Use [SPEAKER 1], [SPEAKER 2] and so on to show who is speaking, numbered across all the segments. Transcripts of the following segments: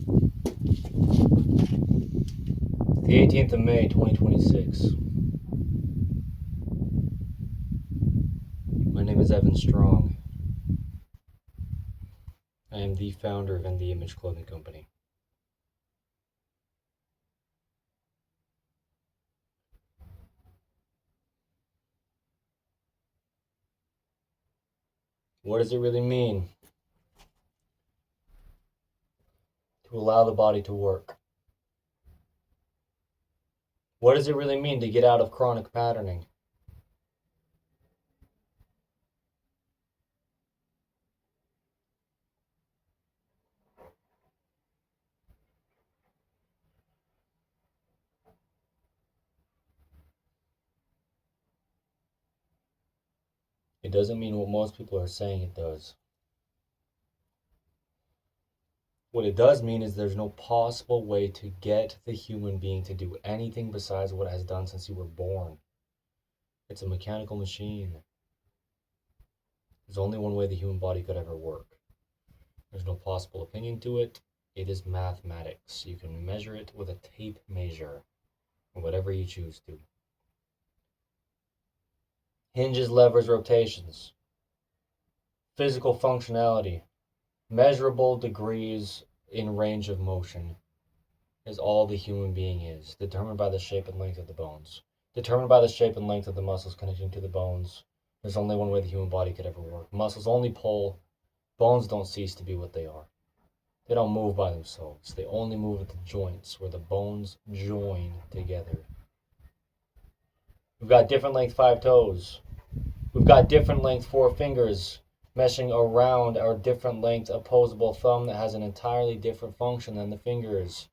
[SPEAKER 1] The 18th of May, 2026. My name is Evan Strong. I am the founder of the Image Clothing Company. What does it really mean to allow the body to work? What does it really mean to get out of chronic patterning? It doesn't mean what most people are saying it does. What it does mean is there's no possible way to get the human being to do anything besides what it has done since you were born. It's a mechanical machine. There's only one way the human body could ever work. There's no possible opinion to it. It is mathematics. You can measure it with a tape measure, or whatever you choose to. Hinges, levers, rotations. Physical functionality. Measurable degrees in range of motion is all the human being is, determined by the shape and length of the bones. Determined by the shape and length of the muscles connecting to the bones. There's only one way the human body could ever work. Muscles only pull. Bones don't cease to be what they are. They don't move by themselves. They only move at the joints where the bones join together. We've got different length 5 toes. We've got different length 4 fingers meshing around our different length opposable thumb that has an entirely different function than the fingers.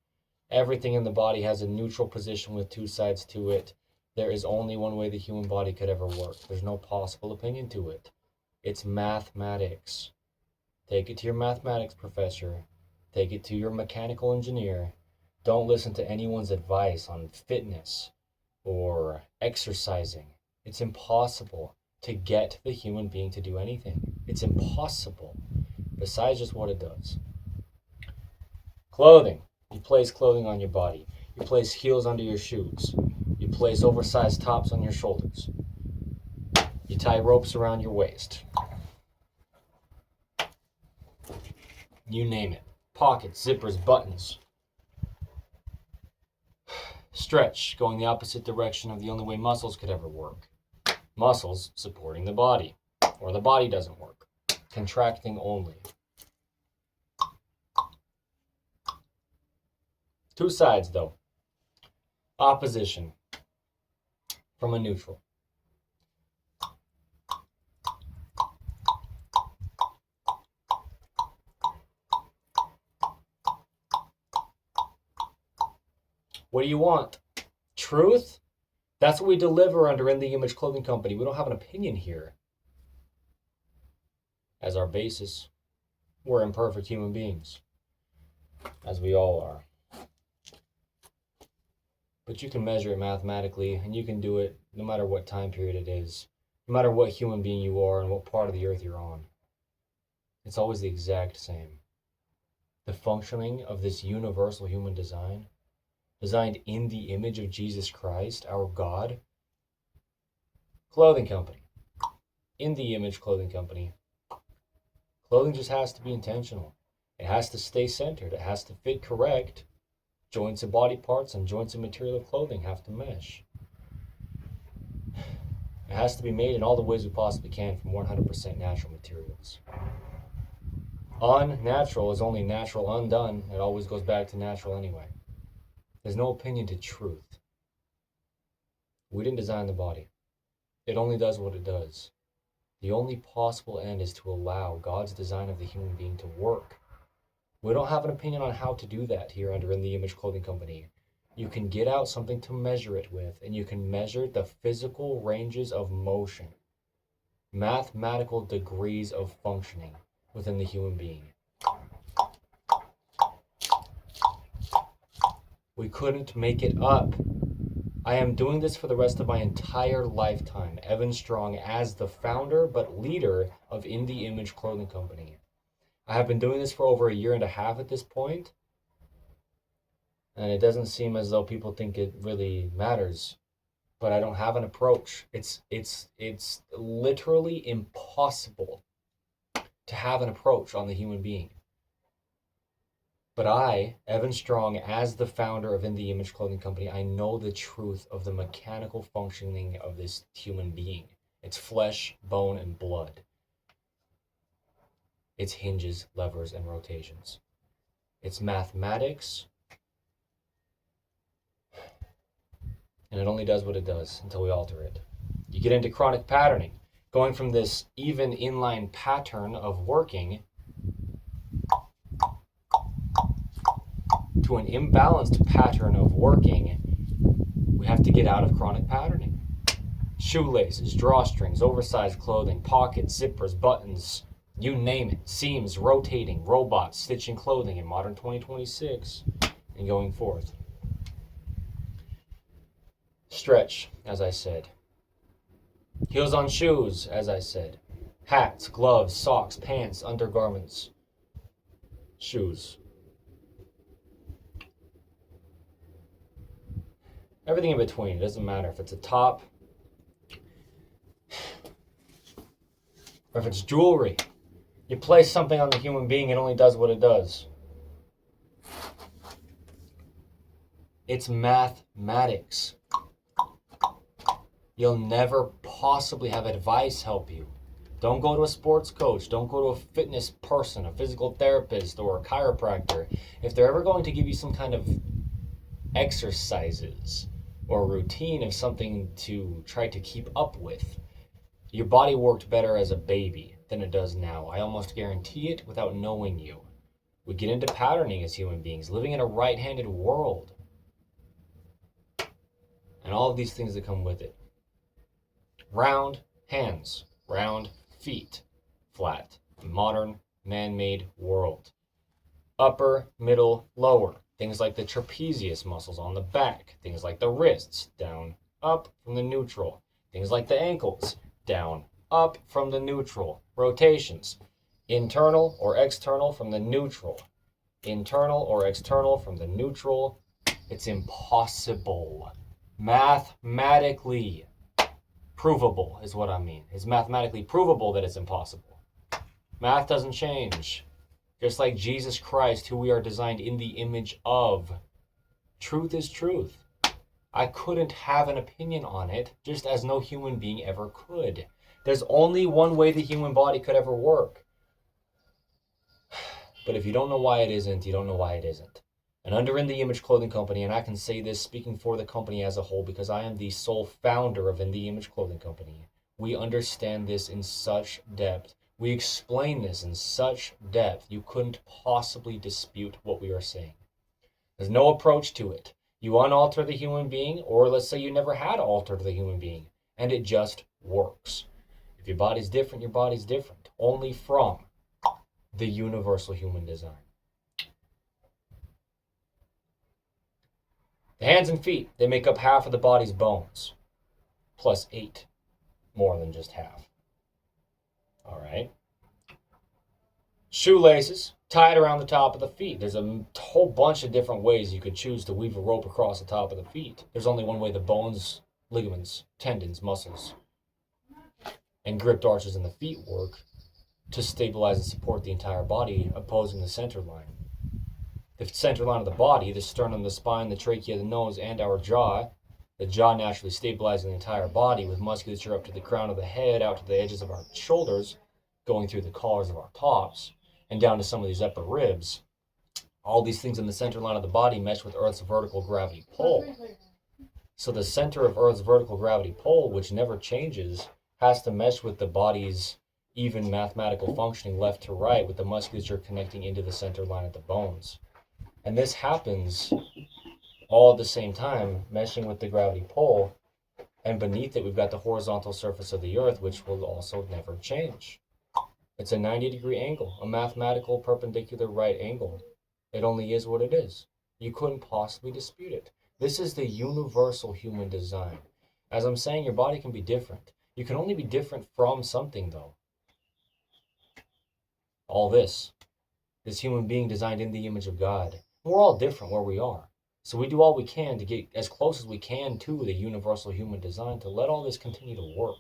[SPEAKER 1] Everything in the body has a neutral position with 2 sides to it. There is only one way the human body could ever work. There's no possible opinion to it. It's mathematics. Take it to your mathematics professor. Take it to your mechanical engineer. Don't listen to anyone's advice on fitness or exercising. It's impossible to get the human being to do anything. It's impossible, besides just what it does. Clothing. You place clothing on your body. You place heels under your shoes. You place oversized tops on your shoulders. You tie ropes around your waist. You name it. Pockets, zippers, buttons. Stretch, going the opposite direction of the only way muscles could ever work. Muscles supporting the body, or the body doesn't work. Contracting only. 2 sides, though. Opposition from a neutral. What do you want? Truth? That's what we deliver under In the Image Clothing Company. We don't have an opinion here. As our basis, we're imperfect human beings, as we all are. But you can measure it mathematically, and you can do it no matter what time period it is, no matter what human being you are and what part of the earth you're on. It's always the exact same. The functioning of this universal human design, designed in the image of Jesus Christ, our God. Clothing company. In the Image Clothing Company. Clothing just has to be intentional. It has to stay centered. It has to fit correct. Joints and body parts and joints and material of clothing have to mesh. It has to be made in all the ways we possibly can from 100% natural materials. Unnatural is only natural undone. It always goes back to natural anyway. There's no opinion to truth. We didn't design the body. It only does what it does. The only possible end is to allow God's design of the human being to work. We don't have an opinion on how to do that here under In the Image Clothing Company. You can get out something to measure it with, and you can measure the physical ranges of motion, mathematical degrees of functioning within the human being. We couldn't make it up. I am doing this for the rest of my entire lifetime. Evan Strong as the founder but leader of In the Image Clothing Company. I have been doing this for over 1.5 years at this point, And it doesn't seem as though people think it really matters. But I don't have an approach. It's literally impossible to have an approach on the human being. But I, Evan Strong, as the founder of In the Image Clothing Company, I know the truth of the mechanical functioning of this human being. It's flesh, bone, and blood. It's hinges, levers, and rotations. It's mathematics, and it only does what it does until we alter it. You get into chronic patterning, going from this even inline pattern of working to an imbalanced pattern of working. We have to get out of chronic patterning. Shoelaces, drawstrings, oversized clothing, pockets, zippers, buttons, you name it. Seams, rotating, robots, stitching clothing in modern 2026 and going forth. Stretch, as I said. Heels on shoes, as I said. Hats, gloves, socks, pants, undergarments, shoes. Everything in between. It doesn't matter if it's a top or if it's jewelry. You place something on the human being, it only does what it does. It's mathematics. You'll never possibly have advice help you. Don't go to a sports coach. Don't go to a fitness person, a physical therapist, or a chiropractor. If they're ever going to give you some kind of exercises or routine of something to try to keep up with, your body worked better as a baby than it does now. I almost guarantee it without knowing you. We get into patterning as human beings, living in a right-handed world. And all of these things that come with it. Round hands, round feet, flat, modern, man-made world. Upper, middle, lower. Things like the trapezius muscles on the back. Things like the wrists, down, up from the neutral. Things like the ankles, down, up from the neutral. Rotations, internal or external from the neutral. Internal or external from the neutral. It's impossible. Mathematically provable is what I mean. It's mathematically provable that it's impossible. Math doesn't change. Just like Jesus Christ, who we are designed in the image of. Truth is truth. I couldn't have an opinion on it, just as no human being ever could. There's only one way the human body could ever work. But if you don't know why it isn't, you don't know why it isn't. And under In the Image Clothing Company, and I can say this speaking for the company as a whole because I am the sole founder of In the Image Clothing Company, we understand this in such depth. We explain this in such depth, you couldn't possibly dispute what we are saying. There's no approach to it. You unalter the human being, or let's say you never had altered the human being, and it just works. If your body's different, your body's different. Only from the universal human design. The hands and feet, they make up half of the body's bones, plus 8, more than just half. All right. Shoelaces tied around the top of the feet. There's a whole bunch of different ways you could choose to weave a rope across the top of the feet. There's only one way: the bones, ligaments, tendons, muscles, and gripped arches in the feet work to stabilize and support the entire body, opposing the center line. The center line of the body, the sternum, the spine, the trachea, the nose, and our jaw. The jaw naturally stabilizing the entire body with musculature up to the crown of the head, out to the edges of our shoulders, going through the collars of our tops, and down to some of these upper ribs. All these things in the center line of the body mesh with Earth's vertical gravity pull. So the center of Earth's vertical gravity pull, which never changes, has to mesh with the body's even mathematical functioning left to right, with the musculature connecting into the center line of the bones. And this happens all at the same time, meshing with the gravity pull, and beneath it we've got the horizontal surface of the Earth, which will also never change. It's a 90-degree angle, a mathematical perpendicular right angle. It only is what it is. You couldn't possibly dispute it. This is the universal human design. As I'm saying, your body can be different. You can only be different from something, though. All this human being designed in the image of God. We're all different where we are. So we do all we can to get as close as we can to the universal human design to let all this continue to work.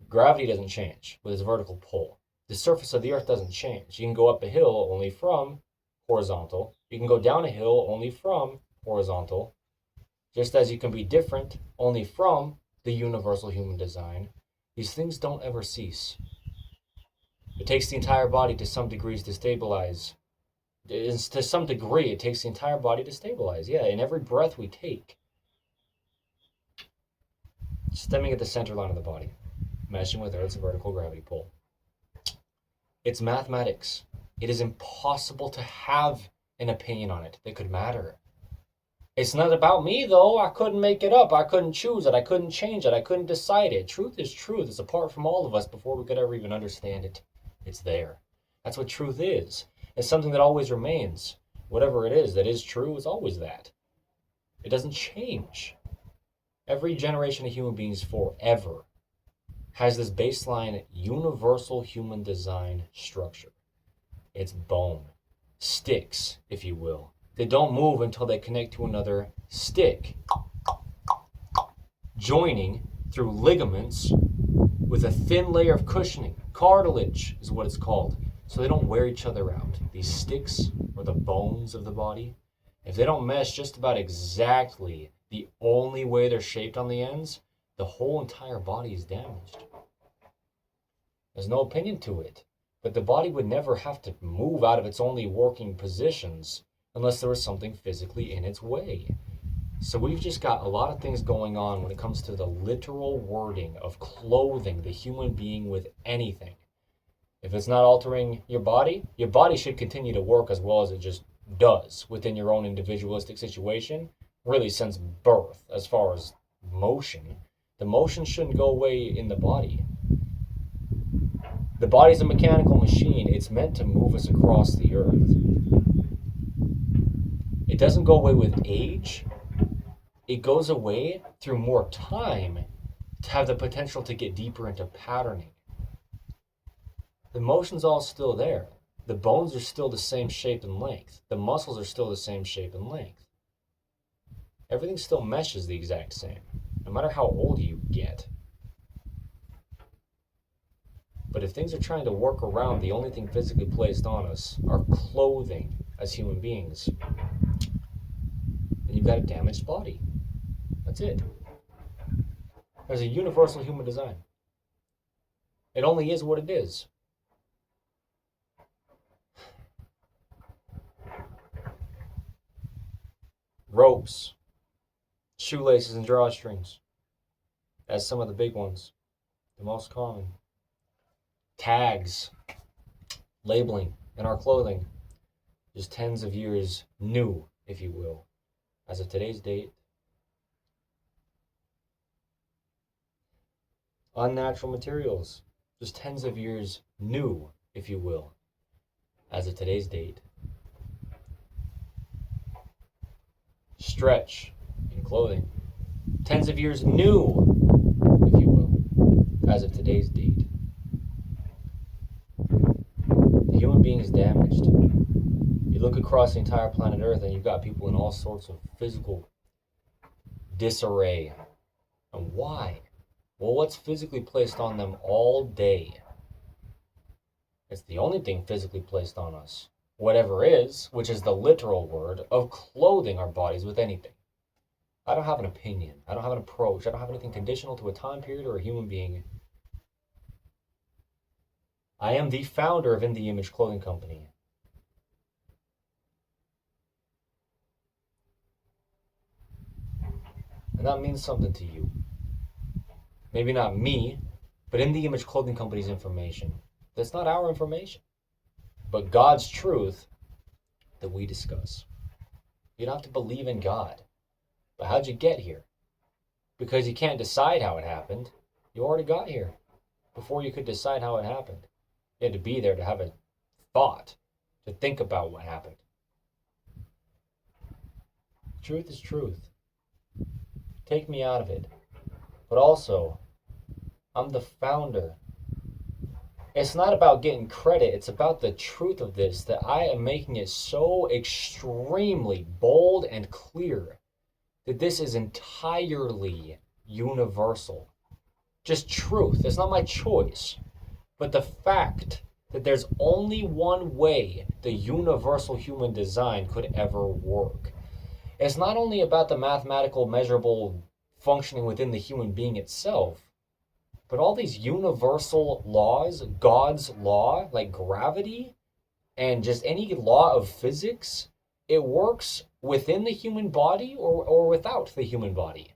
[SPEAKER 1] Gravity doesn't change with its vertical pull. The surface of the earth doesn't change. You can go up a hill only from horizontal. You can go down a hill only from horizontal. Just as you can be different only from the universal human design, these things don't ever cease. It takes the entire body to some degrees to stabilize. To some degree, it takes the entire body to stabilize. Yeah, in every breath we take. Stemming at the center line of the body, meshing with Earth's vertical gravity pull. It's mathematics. It is impossible to have an opinion on it that could matter. It's not about me, though. I couldn't make it up. I couldn't choose it. I couldn't change it. I couldn't decide it. Truth is truth. It's apart from all of us before we could ever even understand it. It's there. That's what truth is. It's something that always remains. Whatever it is that is true is always that. It doesn't change. Every generation of human beings forever has this baseline universal human design structure. It's bone. Sticks, if you will. They don't move until they connect to another stick. Joining through ligaments with a thin layer of cushioning. Cartilage is what it's called. So they don't wear each other out. These sticks, or the bones of the body, if they don't mesh just about exactly the only way they're shaped on the ends, the whole entire body is damaged. There's no opinion to it. But the body would never have to move out of its only working positions unless there was something physically in its way. So we've just got a lot of things going on when it comes to the literal wording of clothing the human being with anything. If it's not altering your body should continue to work as well as it just does within your own individualistic situation, really since birth, as far as motion. The motion shouldn't go away in the body. The body's a mechanical machine. It's meant to move us across the earth. It doesn't go away with age. It goes away through more time to have the potential to get deeper into patterning. The motion's all still there. The bones are still the same shape and length. The muscles are still the same shape and length. Everything still meshes the exact same, no matter how old you get. But if things are trying to work around the only thing physically placed on us, our clothing as human beings, then you've got a damaged body. That's it. There's a universal human design. It only is what it is. Ropes, shoelaces, and drawstrings. That's some of the big ones, the most common. Tags, labeling in our clothing, just tens of years new, if you will, as of today's date. Unnatural materials, just tens of years new, if you will, as of today's date. Stretch in clothing, tens of years new, if you will, as of today's date. The human being is damaged. You look across the entire planet Earth and you've got people in all sorts of physical disarray. And why? Well, what's physically placed on them all day? It's the only thing physically placed on us. Whatever is, which is the literal word of clothing our bodies with anything. I don't have an opinion. I don't have an approach. I don't have anything conditional to a time period or a human being. I am the founder of In the Image Clothing Company. And that means something to you. Maybe not me, but In the Image Clothing Company's information. That's not our information, but God's truth that we discuss. You don't have to believe in God. But how'd you get here? Because you can't decide how it happened. You already got here before you could decide how it happened. You had to be there to have a thought, to think about what happened. Truth is truth. Take me out of it. But also, I'm the founder It's not about getting credit. It's about the truth of this, that I am making it so extremely bold and clear that this is entirely universal. Just truth. It's not my choice. But the fact that there's only one way the universal human design could ever work. It's not only about the mathematical, measurable functioning within the human being itself, but all these universal laws, God's law, like gravity, and just any law of physics, it works within the human body or without the human body.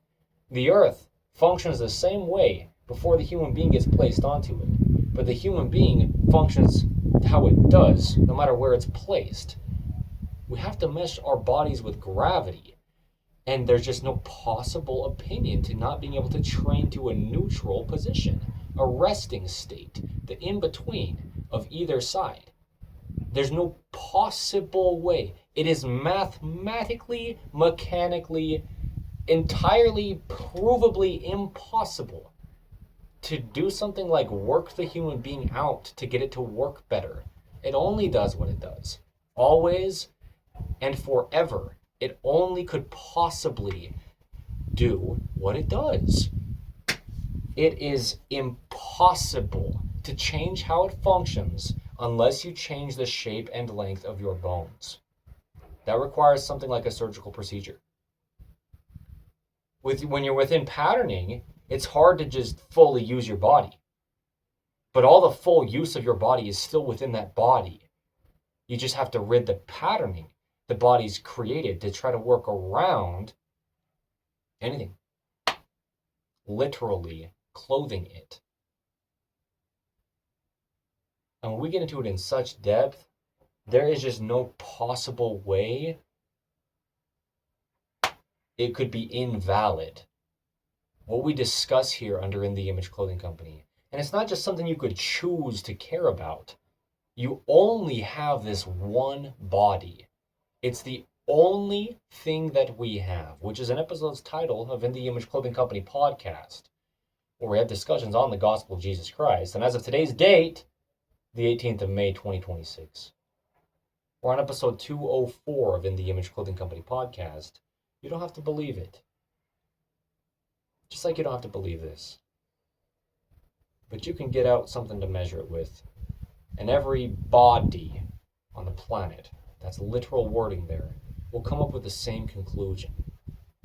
[SPEAKER 1] The earth functions the same way before the human being gets placed onto it. But the human being functions how it does, no matter where it's placed. We have to mesh our bodies with gravity. And there's just no possible opinion to not being able to train to a neutral position, a resting state, the in between of either side. There's no possible way. It is mathematically, mechanically, entirely provably impossible to do something like work the human being out to get it to work better. It only does what it does. Always and forever. It only could possibly do what it does. It is impossible to change how it functions unless you change the shape and length of your bones. That requires something like a surgical procedure. When you're within patterning, it's hard to just fully use your body. But all the full use of your body is still within that body. You just have to rid the patterning the body's created to try to work around anything. Literally clothing it. And when we get into it in such depth, there is just no possible way it could be invalid. What we discuss here under In the Image Clothing Company. And it's not just something you could choose to care about. You only have this one body. It's the only thing that we have, which is an episode's title of In the Image Clothing Company podcast, where we have discussions on the gospel of Jesus Christ. And as of today's date, the 18th of May, 2026, we're on episode 204 of In the Image Clothing Company podcast. You don't have to believe it. Just like you don't have to believe this. But you can get out something to measure it with. And every body on the planet, that's literal wording there, will come up with the same conclusion.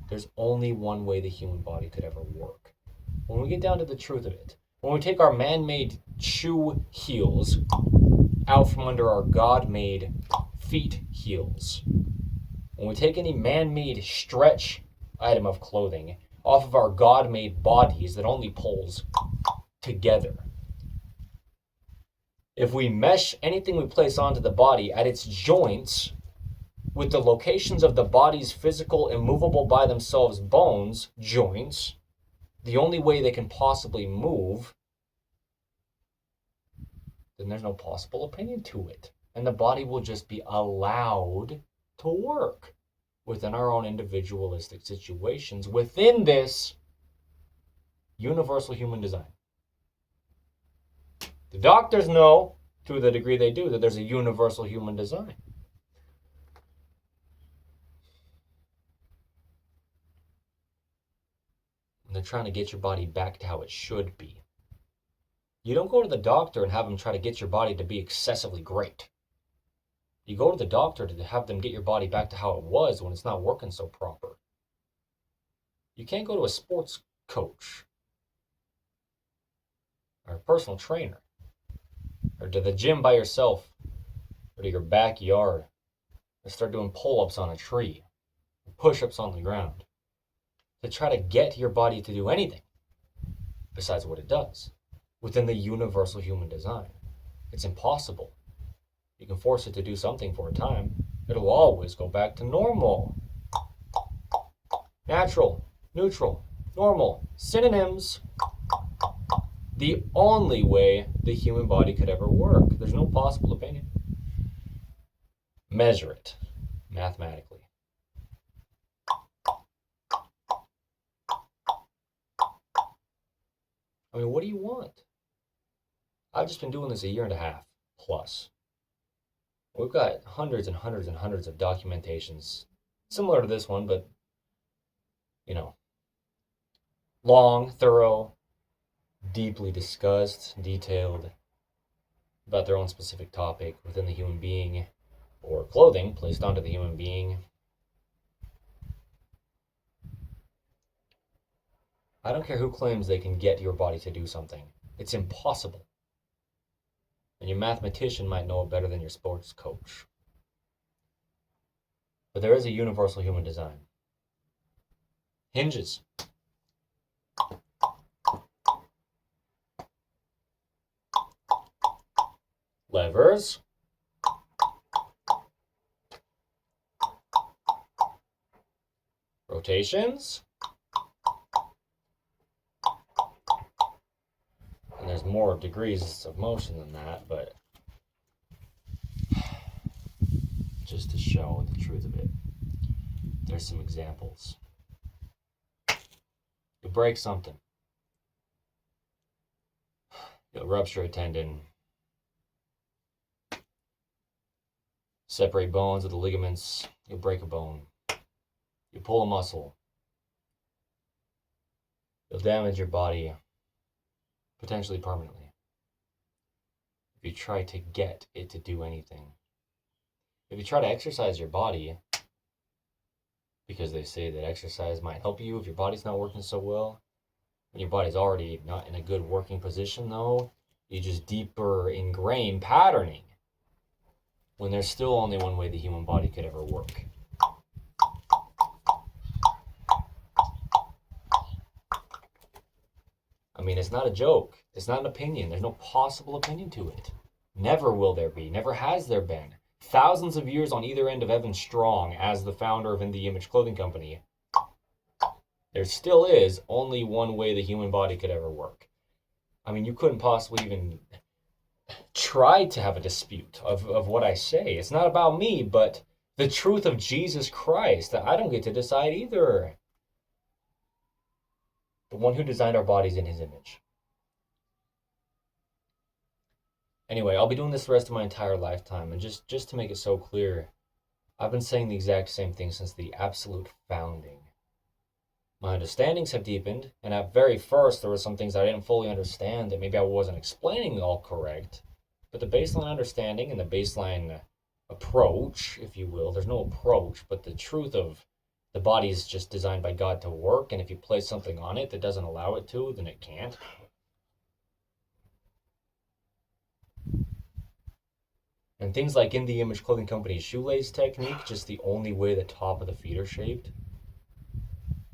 [SPEAKER 1] There's only one way the human body could ever work. When we get down to the truth of it, when we take our man-made shoe heels out from under our God-made feet heels, when we take any man-made stretch item of clothing off of our God-made bodies that only pulls together, if we mesh anything we place onto the body at its joints with the locations of the body's physical, immovable by themselves bones, joints, the only way they can possibly move, then there's no possible opinion to it. And the body will just be allowed to work within our own individualistic situations within this universal human design. The doctors know, to the degree they do, that there's a universal human design. And they're trying to get your body back to how it should be. You don't go to the doctor and have them try to get your body to be excessively great. You go to the doctor to have them get your body back to how it was when it's not working so proper. You can't go to a sports coach or a personal trainer or to the gym by yourself or to your backyard and start doing pull-ups on a tree or push-ups on the ground to try to get your body to do anything besides what it does within the universal human design. It's impossible. You can force it to do something for a time. It'll always go back to normal. Natural, neutral, normal, synonyms. The only way the human body could ever work. There's no possible opinion. Measure it mathematically. I mean, what do you want? I've just been doing this a year and a half plus. We've got hundreds and hundreds and hundreds of documentations similar to this one, but you know, long, thorough, deeply discussed, detailed about their own specific topic within the human being or clothing placed onto the human being. I don't care who claims they can get your body to do something. It's impossible. And your mathematician might know it better than your sports coach. But there is a universal human design. Hinges. Levers. Rotations. And there's more degrees of motion than that, but just to show the truth of it, there's some examples. You'll break something. You'll rupture a tendon. Separate bones with the ligaments. You'll break a bone. You pull a muscle. You'll damage your body, potentially permanently, if you try to get it to do anything. If you try to exercise your body, because they say that exercise might help you if your body's not working so well, when your body's already not in a good working position though, you just deeper ingrain patterning when there's still only one way the human body could ever work. I mean, it's not a joke. It's not an opinion. There's no possible opinion to it. Never will there be. Never has there been. Thousands of years on either end of Evan Strong as the founder of InTheImageClothingCompany, there still is only one way the human body could ever work. I mean, you couldn't possibly even try to have a dispute of what I say. It's not about me, but the truth of Jesus Christ that I don't get to decide either. The one who designed our bodies in his image. Anyway, I'll be doing this the rest of my entire lifetime, and just to make it so clear, I've been saying the exact same thing since the absolute founding. My understandings have deepened, and at very first there were some things I didn't fully understand that maybe I wasn't explaining all correct, but the baseline understanding and the baseline approach, if you will, there's no approach, but the truth of the body is just designed by God to work, and if you place something on it that doesn't allow it to, then it can't. And things like in the Image Clothing Company's shoelace technique, just the only way the top of the feet are shaped.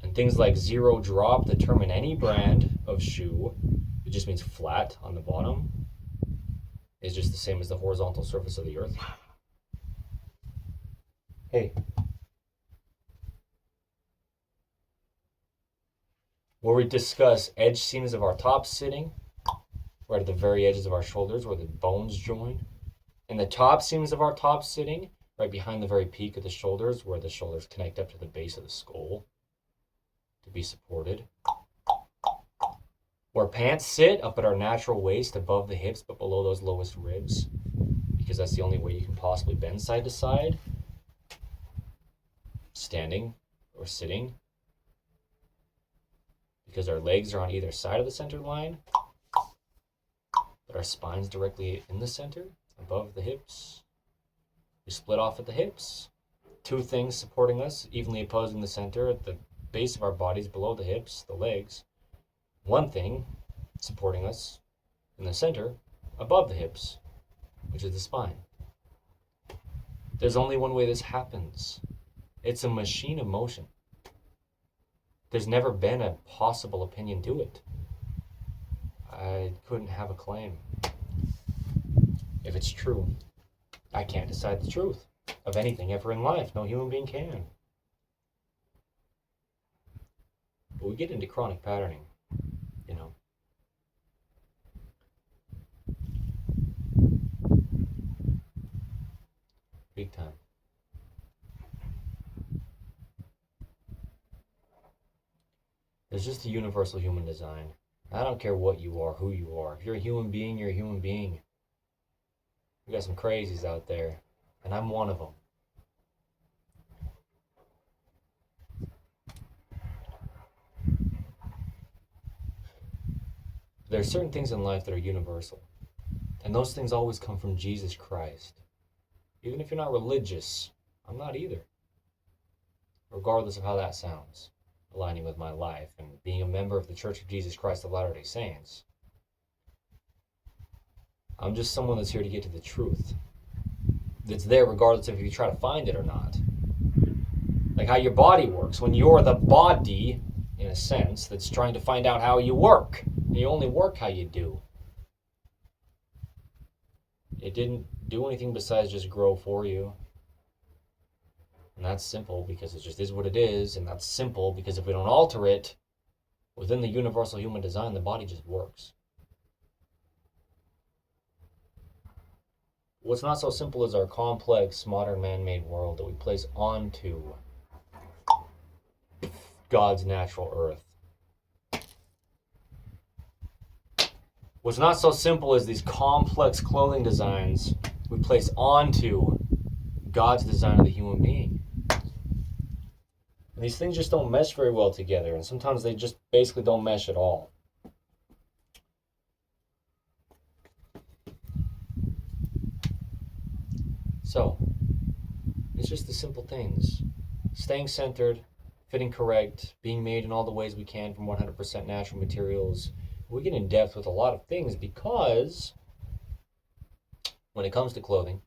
[SPEAKER 1] And things like zero drop determine any brand of shoe. It just means flat on the bottom. It's just the same as the horizontal surface of the earth. Hey. Where we discuss edge seams of our top sitting, right at the very edges of our shoulders where the bones join. And the top seams of our top sitting, right behind the very peak of the shoulders where the shoulders connect up to the base of the skull to be supported. Where pants sit up at our natural waist above the hips but below those lowest ribs, because that's the only way you can possibly bend side to side, standing or sitting, because our legs are on either side of the center line, but our spine's directly in the center, above the hips. We split off at the hips. Two things supporting us, evenly opposing the center at the base of our bodies below the hips, the legs. One thing supporting us in the center, above the hips, which is the spine. There's only one way this happens. It's a machine of motion. There's never been a possible opinion to it. I couldn't have a claim. If it's true, I can't decide the truth of anything ever in life. No human being can. But we get into chronic patterning, you know. Big time. There's just a universal human design. I don't care what you are, who you are. If you're a human being, you're a human being. We got some crazies out there, and I'm one of them. There are certain things in life that are universal, and those things always come from Jesus Christ. Even if you're not religious, I'm not either. Regardless of how that sounds, aligning with my life and being a member of the Church of Jesus Christ of Latter-day Saints. I'm just someone that's here to get to the truth. That's there regardless of if you try to find it or not. Like how your body works. When you're the body, in a sense, that's trying to find out how you work. And you only work how you do. It didn't do anything besides just grow for you. And that's simple because it just is what it is. And that's simple because if we don't alter it, within the universal human design, the body just works. What's not so simple is our complex, modern, man-made world that we place onto God's natural earth. What's not so simple is these complex clothing designs we place onto God's design of the human being. And these things just don't mesh very well together, and sometimes they just basically don't mesh at all. So, it's just the simple things. Staying centered, fitting correct, being made in all the ways we can from 100% natural materials. We get in depth with a lot of things because when it comes to clothing,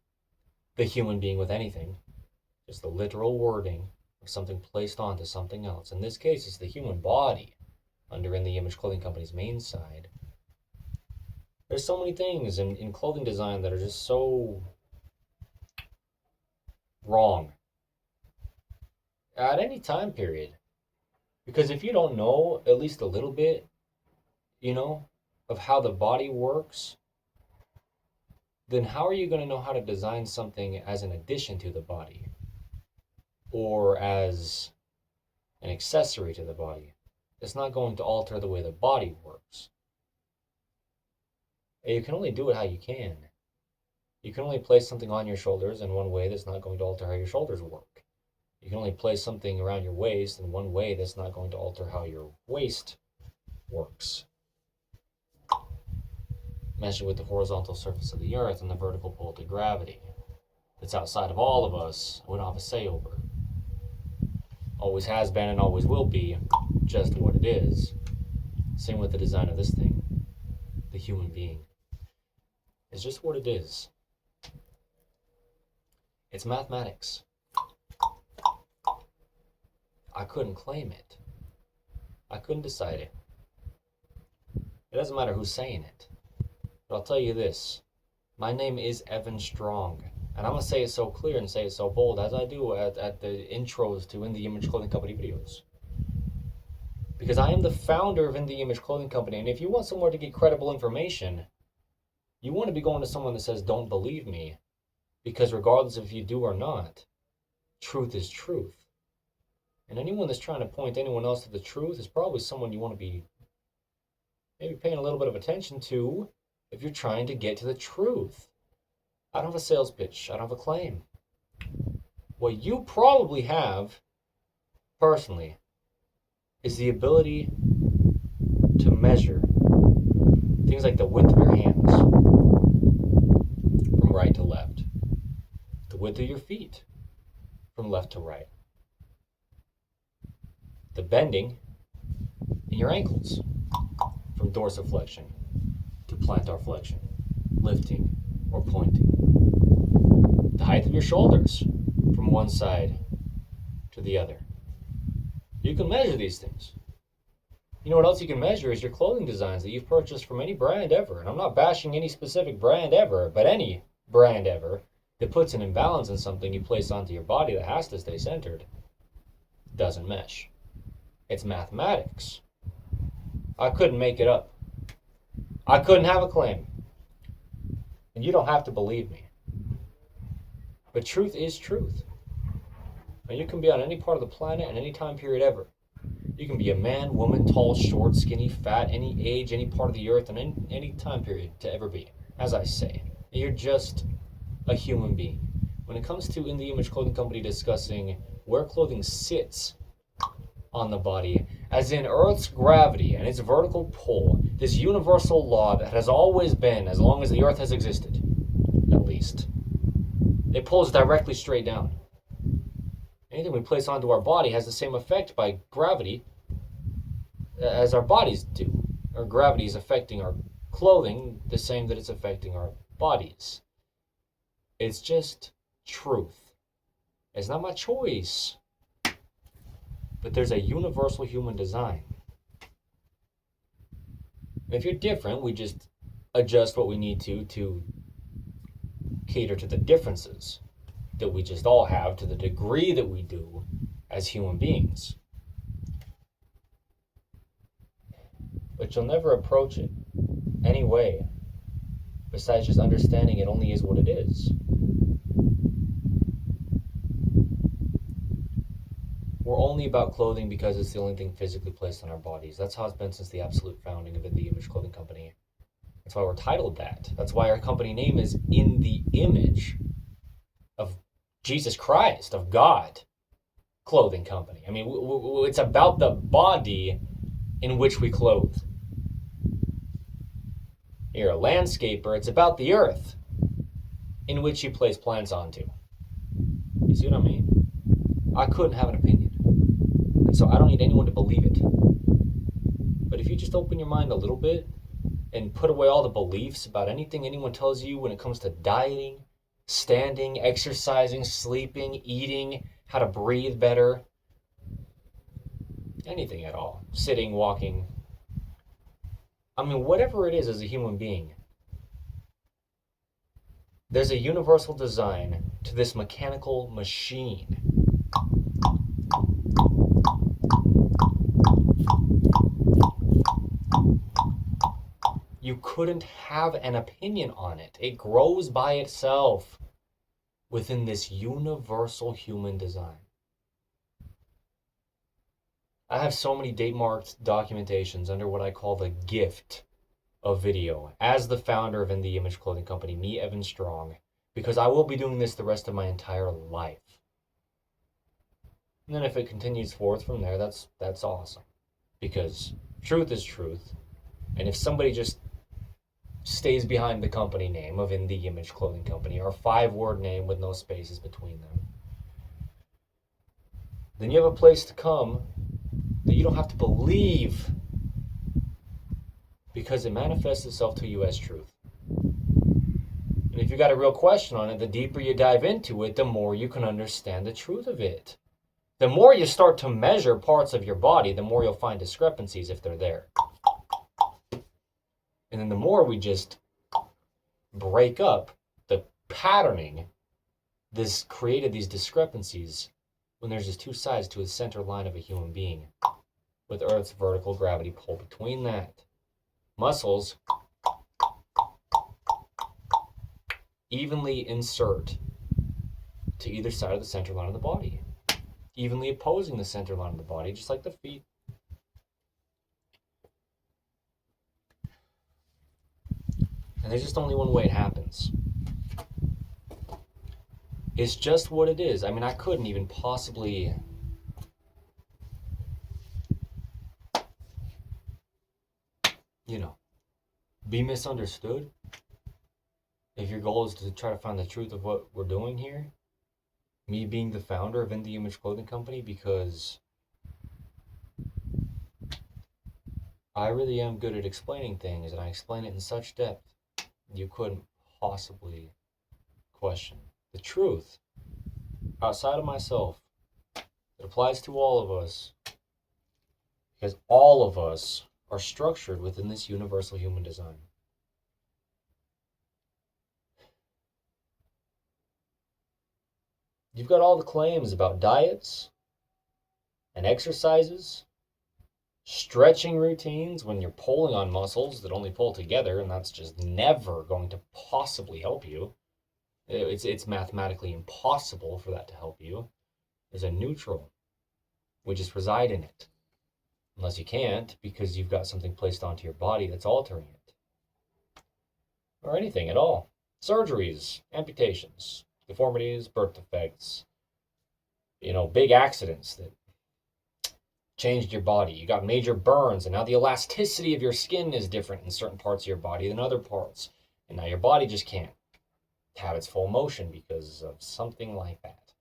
[SPEAKER 1] the human being with anything, just the literal wording of something placed onto something else. In this case, it's the human body under In the Image Clothing Company's main side. There's so many things in clothing design that are just so wrong at any time period. Because if you don't know at least a little bit, of how the body works, then how are you going to know how to design something as an addition to the body or as an accessory to the body? It's not going to alter the way the body works. And you can only do it how you can. You can only place something on your shoulders in one way that's not going to alter how your shoulders work. You can only place something around your waist in one way that's not going to alter how your waist works. Measure with the horizontal surface of the earth and the vertical pull to gravity. That's outside of all of us, we don't have a say over. Always has been and always will be just what it is. Same with the design of this thing. The human being. It's just what it is. It's mathematics. I couldn't claim it. I couldn't decide it. It doesn't matter who's saying it. But I'll tell you this. My name is Evan Strong. And I'm going to say it so clear and say it so bold as I do at the intros to In the Image Clothing Company videos. Because I am the founder of In the Image Clothing Company. And if you want somewhere to get credible information, you want to be going to someone that says, don't believe me. Because regardless if you do or not, truth is truth. And anyone that's trying to point anyone else to the truth is probably someone you want to be maybe paying a little bit of attention to if you're trying to get to the truth. I don't have a sales pitch. I don't have a claim. What you probably have, personally, is the ability to measure things like the width of your hands from right to left, the width of your feet from left to right, the bending in your ankles from dorsiflexion to plantar flexion, lifting or pointing, the height of your shoulders from one side to the other. You can measure these things. You know what else you can measure is your clothing designs that you've purchased from any brand ever. And I'm not bashing any specific brand ever, but any brand ever that puts an imbalance in something you place onto your body that has to stay centered doesn't mesh. It's mathematics. I couldn't make it up. I couldn't have a claim. And you don't have to believe me. But truth is truth. And you can be on any part of the planet at any time period ever. You can be a man, woman, tall, short, skinny, fat, any age, any part of the earth, and any time period to ever be. As I say, you're just a human being. When it comes to In the Image Clothing Company discussing where clothing sits on the body, as in Earth's gravity and its vertical pull, this universal law that has always been, as long as the Earth has existed, at least, it pulls directly straight down. Anything we place onto our body has the same effect by gravity as our bodies do. Our gravity is affecting our clothing the same that it's affecting our bodies. It's just truth. It's not my choice. But there's a universal human design. If you're different, we just adjust what we need to cater to the differences that we just all have to the degree that we do as human beings. But you'll never approach it any way besides just understanding it only is what it is. We're only about clothing because it's the only thing physically placed on our bodies. That's how it's been since the absolute founding of the Image Clothing Company. That's why we're titled that. That's why our company name is In the Image of Jesus Christ, of God, Clothing Company. I mean, it's about the body in which we clothe. You're a landscaper, it's about the earth in which you place plants onto. You see what I mean? I couldn't have an opinion. And so I don't need anyone to believe it. But if you just open your mind a little bit and put away all the beliefs about anything anyone tells you when it comes to dieting, standing, exercising, sleeping, eating, how to breathe better, anything at all, sitting, walking, I mean, whatever it is as a human being, there's a universal design to this mechanical machine. You couldn't have an opinion on it. It grows by itself within this universal human design. I have so many date-marked documentations under what I call the gift of video as the founder of In the Image Clothing Company, me, Evan Strong, because I will be doing this the rest of my entire life. And then if it continues forth from there, that's awesome. Because truth is truth. And if somebody just stays behind the company name of In the Image Clothing Company, or a 5-word name with no spaces between them, then you have a place to come that you don't have to believe, because it manifests itself to you as truth. And if you got a real question on it, the deeper you dive into it, the more you can understand the truth of it. The more you start to measure parts of your body, the more you'll find discrepancies if they're there. And then the more we just break up the patterning this created these discrepancies when there's just two sides to a center line of a human being with Earth's vertical gravity pull between that. Muscles evenly insert to either side of the center line of the body, evenly opposing the center line of the body, just like the feet. And there's just only one way it happens. It's just what it is. I mean, I couldn't even possibly be misunderstood if your goal is to try to find the truth of what we're doing here. Me being the founder of In the Image Clothing Company, because I really am good at explaining things, and I explain it in such depth you couldn't possibly question. The truth outside of myself, it applies to all of us, because all of us are structured within this universal human design. You've got all the claims about diets and exercises, stretching routines when you're pulling on muscles that only pull together, and that's just never going to possibly help you. It's mathematically impossible for that to help you. There's a neutral. We just reside in it. Unless you can't, because you've got something placed onto your body that's altering it. Or anything at all. Surgeries, amputations, deformities, birth defects, big accidents that changed your body. You got major burns, and now the elasticity of your skin is different in certain parts of your body than other parts. And now your body just can't have its full motion because of something like that.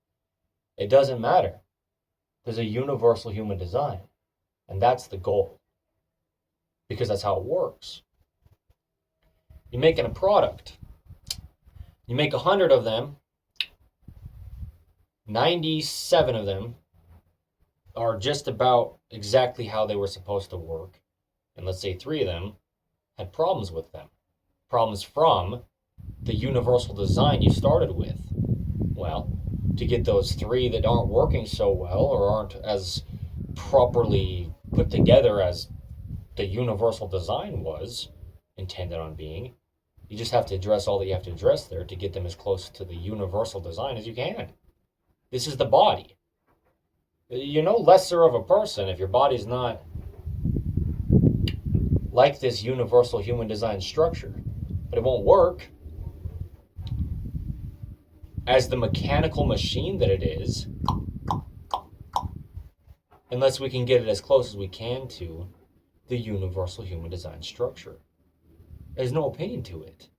[SPEAKER 1] It doesn't matter. There's a universal human design, and that's the goal, because that's how it works. You're making a product. You make 100 of them. 97 of them are just about exactly how they were supposed to work. And let's say 3 of them had problems with them. Problems from the universal design you started with. Well, to get those 3 that aren't working so well or aren't as properly put together as the universal design was intended on being, you just have to address all that you have to address there to get them as close to the universal design as you can. This is the body. You're no lesser of a person if your body's not like this universal human design structure. But it won't work as the mechanical machine that it is unless we can get it as close as we can to the universal human design structure. There's no opinion to it.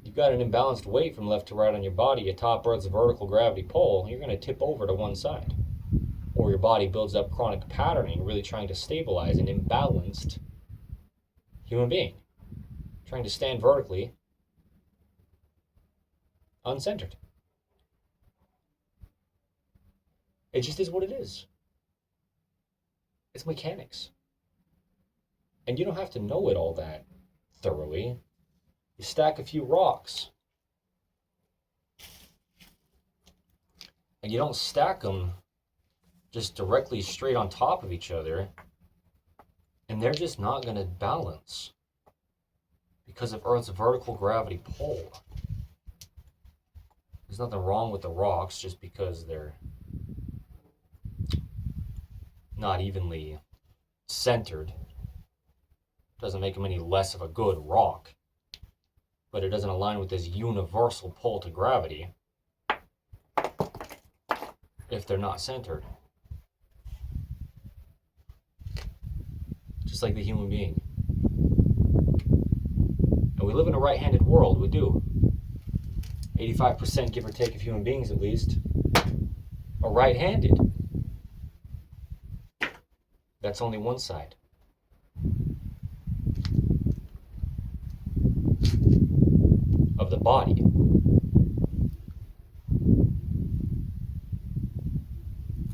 [SPEAKER 1] You've got an imbalanced weight from left to right on your body, atop Earth's vertical gravity pull, you're going to tip over to one side. Or your body builds up chronic patterning, really trying to stabilize an imbalanced human being, trying to stand vertically, uncentered. It just is what it is. It's mechanics. And you don't have to know it all that thoroughly. You stack a few rocks. And you don't stack them just directly straight on top of each other. And they're just not going to balance because of Earth's vertical gravity pull. There's nothing wrong with the rocks just because they're not evenly centered. Doesn't make them any less of a good rock. But it doesn't align with this universal pull to gravity if they're not centered. Just like the human being. And we live in a right-handed world, we do. 85%, give or take, of human beings at least, are right-handed. That's only one side. Of the body.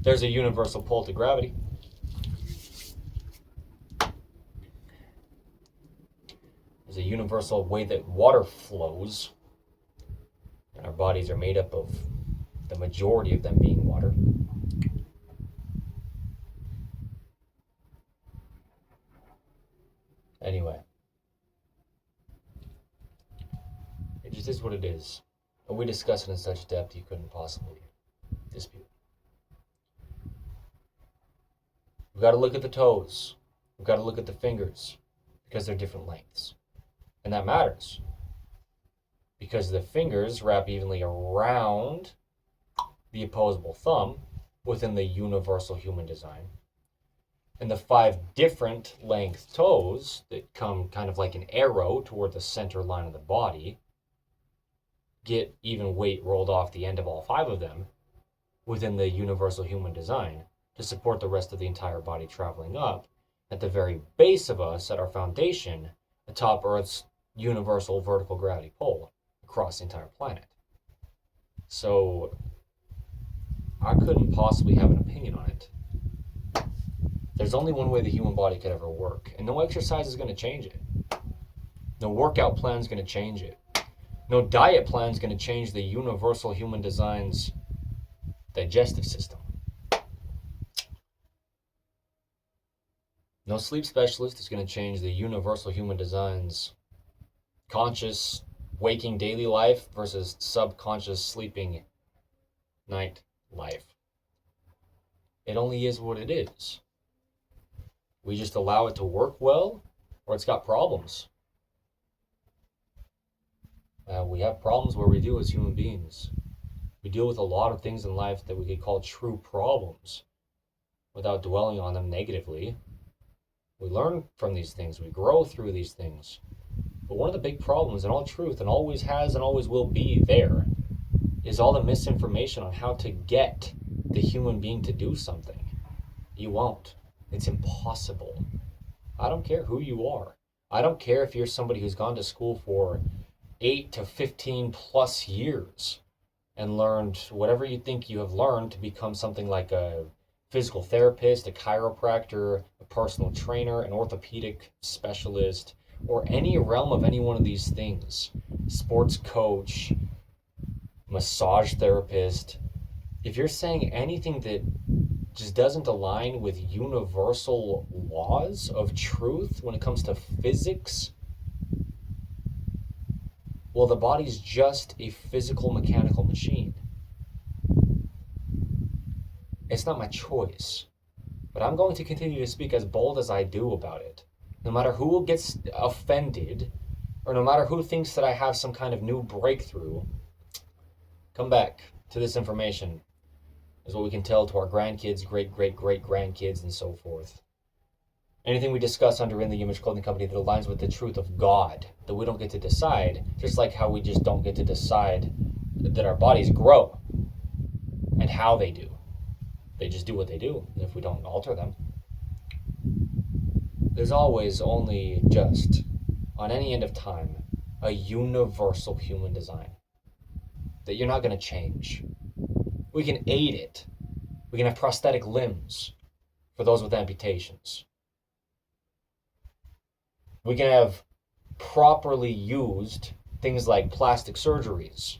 [SPEAKER 1] There's a universal pull to gravity. There's a universal way that water flows. And our bodies are made up of the majority of them being water. Anyway. It just is what it is. And we discuss it in such depth you couldn't possibly dispute. We've got to look at the toes. We've got to look at the fingers because they're different lengths. And that matters because the fingers wrap evenly around the opposable thumb within the universal human design. And the 5 different length toes that come kind of like an arrow toward the center line of the body get even weight rolled off the end of all 5 of them within the universal human design to support the rest of the entire body traveling up at the very base of us, at our foundation, atop Earth's universal vertical gravity pull across the entire planet. So I couldn't possibly have an opinion on it. There's only one way the human body could ever work, and no exercise is going to change it. No workout plan is going to change it. No diet plan is going to change the universal human design's digestive system. No sleep specialist is going to change the universal human design's conscious waking daily life versus subconscious sleeping night life. It only is what it is. We just allow it to work well, or it's got problems. We have problems where we do as human beings. We deal with a lot of things in life that we could call true problems without dwelling on them negatively. We learn from these things, we grow through these things. But one of the big problems, in all truth, and always has and always will be there, is all the misinformation on how to get the human being to do something. You won't. It's impossible. I don't care who you are. I don't care if you're somebody who's gone to school for 8 to 15 plus years and learned whatever you think you have learned to become something like a physical therapist, a chiropractor, a personal trainer, an orthopedic specialist, or any realm of any one of these things, sports coach, massage therapist. If you're saying anything that just doesn't align with universal laws of truth when it comes to physics, well, the body's just a physical mechanical machine. It's not my choice, but I'm going to continue to speak as bold as I do about it. No matter who gets offended, or no matter who thinks that I have some kind of new breakthrough, come back to this information is what we can tell to our grandkids, great-great-great-grandkids, and so forth. Anything we discuss under In the Image Clothing Company that aligns with the truth of God, that we don't get to decide, just like how we just don't get to decide that our bodies grow and how they do. They just do what they do if we don't alter them. There's always only just, on any end of time, a universal human design that you're not going to change. We can aid it. We can have prosthetic limbs for those with amputations. We can have properly used things like plastic surgeries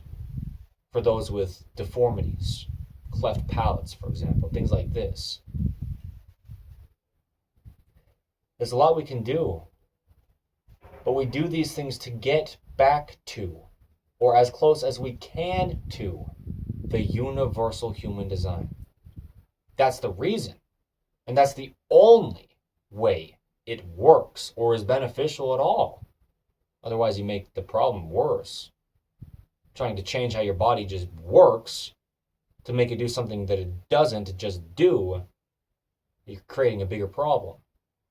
[SPEAKER 1] for those with deformities, cleft palates, for example, things like this. There's a lot we can do, but we do these things to get back to, or as close as we can to, the universal human design. That's the reason, and that's the only way it works or is beneficial at all. Otherwise, you make the problem worse. Trying to change how your body just works to make it do something that it doesn't just do, you're creating a bigger problem.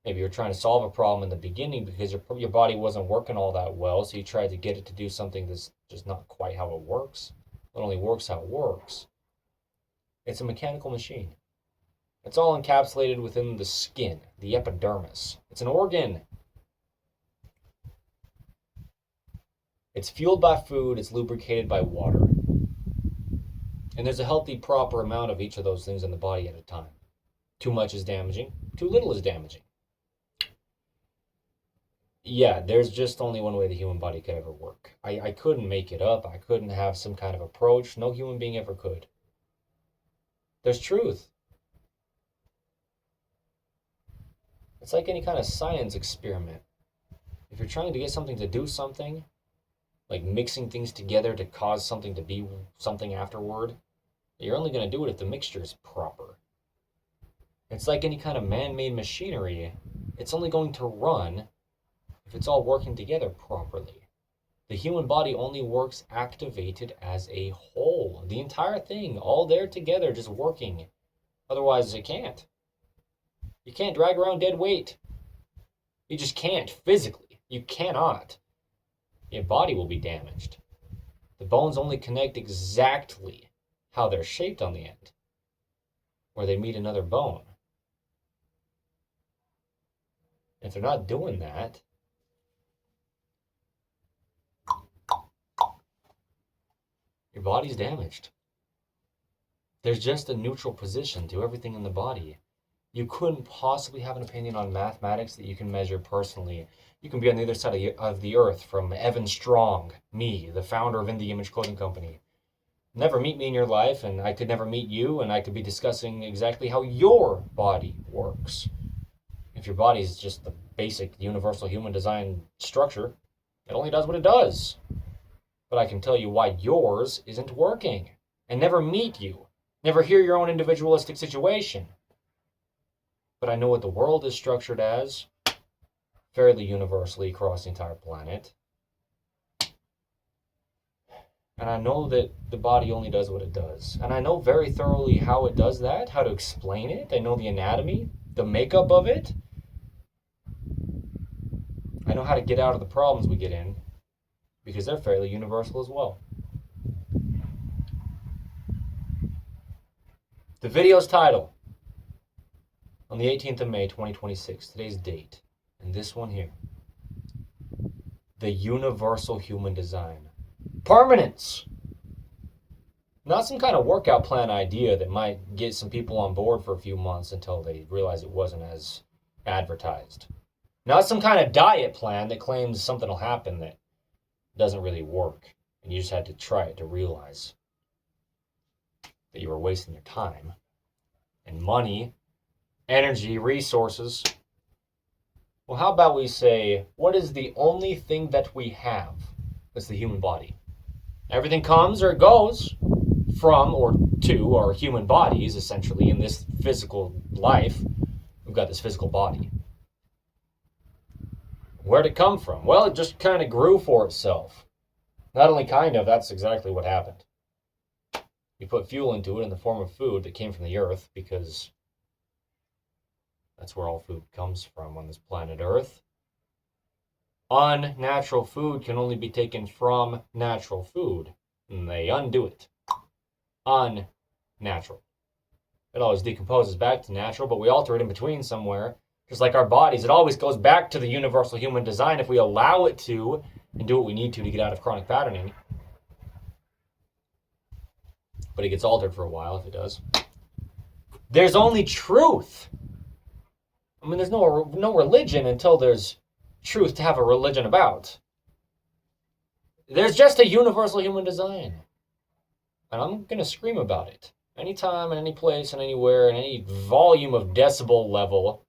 [SPEAKER 1] Maybe you're trying to solve a problem in the beginning because your body wasn't working all that well, so you tried to get it to do something that's just not quite how it works. It only works how it works. It's a mechanical machine. It's all encapsulated within the skin, the epidermis. It's an organ. It's fueled by food, it's lubricated by water. And there's a healthy, proper amount of each of those things in the body at a time. Too much is damaging, too little is damaging. Yeah, there's just only one way the human body could ever work. I couldn't make it up. I couldn't have some kind of approach. No human being ever could. There's truth. It's like any kind of science experiment. If you're trying to get something to do something, like mixing things together to cause something to be something afterward, you're only going to do it if the mixture is proper. It's like any kind of man-made machinery. It's only going to run if it's all working together properly. The human body only works activated as a whole. The entire thing, all there together, just working. Otherwise, it can't. You can't drag around dead weight. You just can't physically. You cannot. Your body will be damaged. The bones only connect exactly how they're shaped on the end, where they meet another bone. If they're not doing that, your body's damaged. There's just a neutral position to everything in the body. You couldn't possibly have an opinion on mathematics that you can measure personally. You can be on the other side of the earth from Evan Strong, me, the founder of In the Image Clothing Company. Never meet me in your life, and I could never meet you, and I could be discussing exactly how your body works. If your body is just the basic universal human design structure, it only does what it does. But I can tell you why yours isn't working, and never meet you, never hear your own individualistic situation. But I know what the world is structured as, fairly universally across the entire planet. And I know that the body only does what it does. And I know very thoroughly how it does that, how to explain it. I know the anatomy, the makeup of it. I know how to get out of the problems we get in, because they're fairly universal as well. The video's title, on the 18th of May, 2026, today's date, and this one here, the universal human design. Permanence! Not some kind of workout plan idea that might get some people on board for a few months until they realize it wasn't as advertised. Not some kind of diet plan that claims something will happen that doesn't really work, and you just had to try it to realize that you were wasting your time and money, energy, resources. Well, how about we say, what is the only thing that we have? That's the human body. Everything comes or goes from or to our human bodies, essentially, in this physical life. We've got this physical body. Where'd it come from? Well, it just kind of grew for itself. Not only kind of, that's exactly what happened. You put fuel into it in the form of food that came from the earth, because that's where all food comes from on this planet Earth. Unnatural food can only be taken from natural food, and they undo it. Unnatural. It always decomposes back to natural, but we alter it in between somewhere. Just like our bodies, it always goes back to the universal human design if we allow it to and do what we need to get out of chronic patterning. But it gets altered for a while if it does. There's only truth. I mean, there's no religion until there's truth to have a religion about. There's just a universal human design. And I'm going to scream about it. Anytime, in any place, and anywhere, in any volume of decibel level.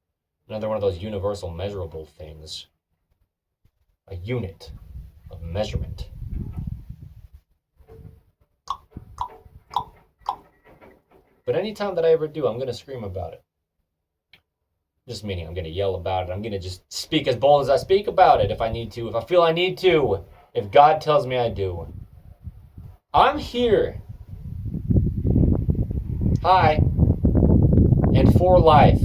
[SPEAKER 1] Another one of those universal measurable things. A unit of measurement. But anytime that I ever do, I'm going to scream about it. Just meaning I'm going to yell about it. I'm going to just speak as bold as I speak about it if I need to. If I feel I need to. If God tells me I do. I'm here. Hi. And for life.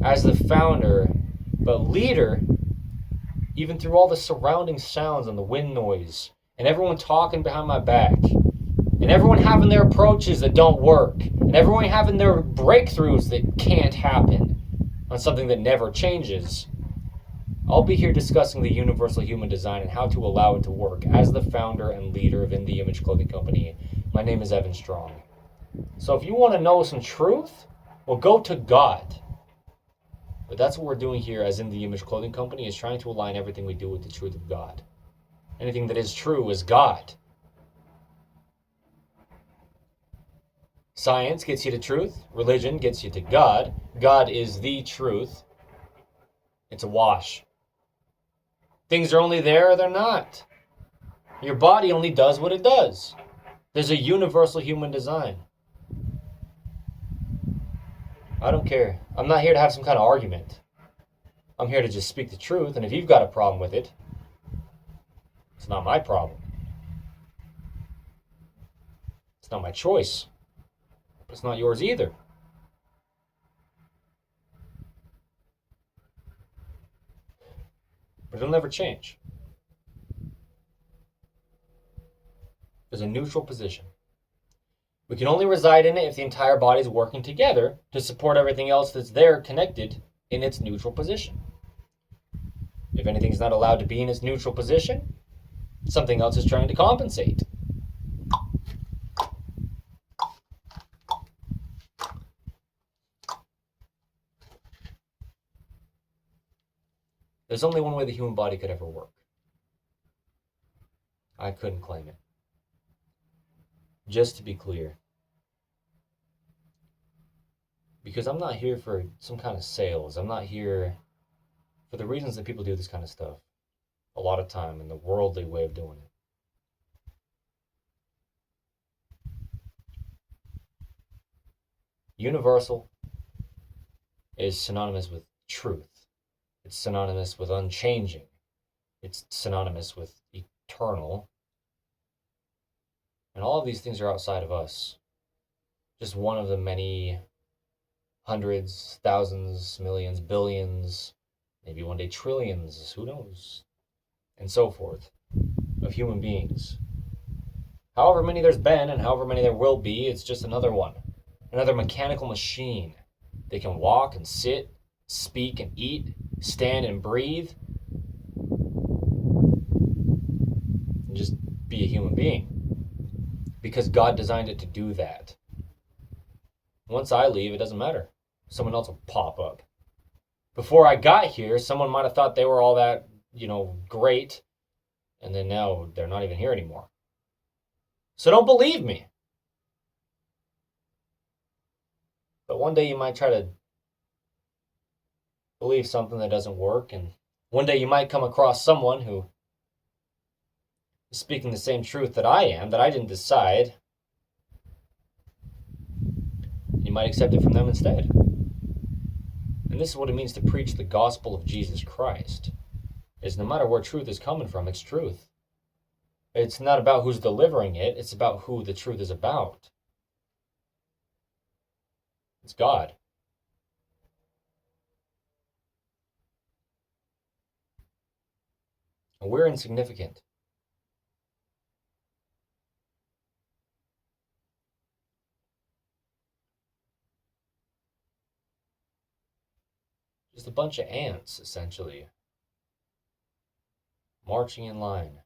[SPEAKER 1] As the founder, but leader, even through all the surrounding sounds and the wind noise, and everyone talking behind my back, and everyone having their approaches that don't work, and everyone having their breakthroughs that can't happen on something that never changes. I'll be here discussing the universal human design and how to allow it to work as the founder and leader of In The Image Clothing Company. My name is Evan Strong. So if you want to know some truth, well, go to God. But that's what we're doing here as In The Image Clothing Company, is trying to align everything we do with the truth of God. Anything that is true is God. Science gets you to truth. Religion gets you to God. God is the truth. It's a wash. Things are only there or they're not. Your body only does what it does. There's a universal human design. I don't care. I'm not here to have some kind of argument. I'm here to just speak the truth, and if you've got a problem with it, it's not my problem. It's not my choice. But it's not yours either. But it'll never change. There's a neutral position. We can only reside in it if the entire body is working together to support everything else that's there connected in its neutral position. If anything's not allowed to be in its neutral position, something else is trying to compensate. There's only one way the human body could ever work. I couldn't claim it. Just to be clear. Because I'm not here for some kind of sales. I'm not here for the reasons that people do this kind of stuff. A lot of time in the worldly way of doing it. Universal. is synonymous with truth. It's synonymous with unchanging. It's synonymous with eternal. And all of these things are outside of us. Just one of the many hundreds, thousands, millions, billions, maybe one day trillions, who knows, and so forth, of human beings. However many there's been and however many there will be, it's just another one. Another mechanical machine. They can walk and sit, speak and eat, stand and breathe, and just be a human being. Because God designed it to do that. Once I leave, it doesn't matter. Someone else will pop up. Before I got here, someone might have thought they were all that, great, and then now they're not even here anymore. So don't believe me. But one day you might try to believe something that doesn't work, and one day you might come across someone who is speaking the same truth that I am, that I didn't decide. You might accept it from them instead. And this is what it means to preach the gospel of Jesus Christ. Is no matter where truth is coming from, it's truth. It's not about who's delivering it, it's about who the truth is about. It's God. And we're insignificant. Just a bunch of ants, essentially, marching in line.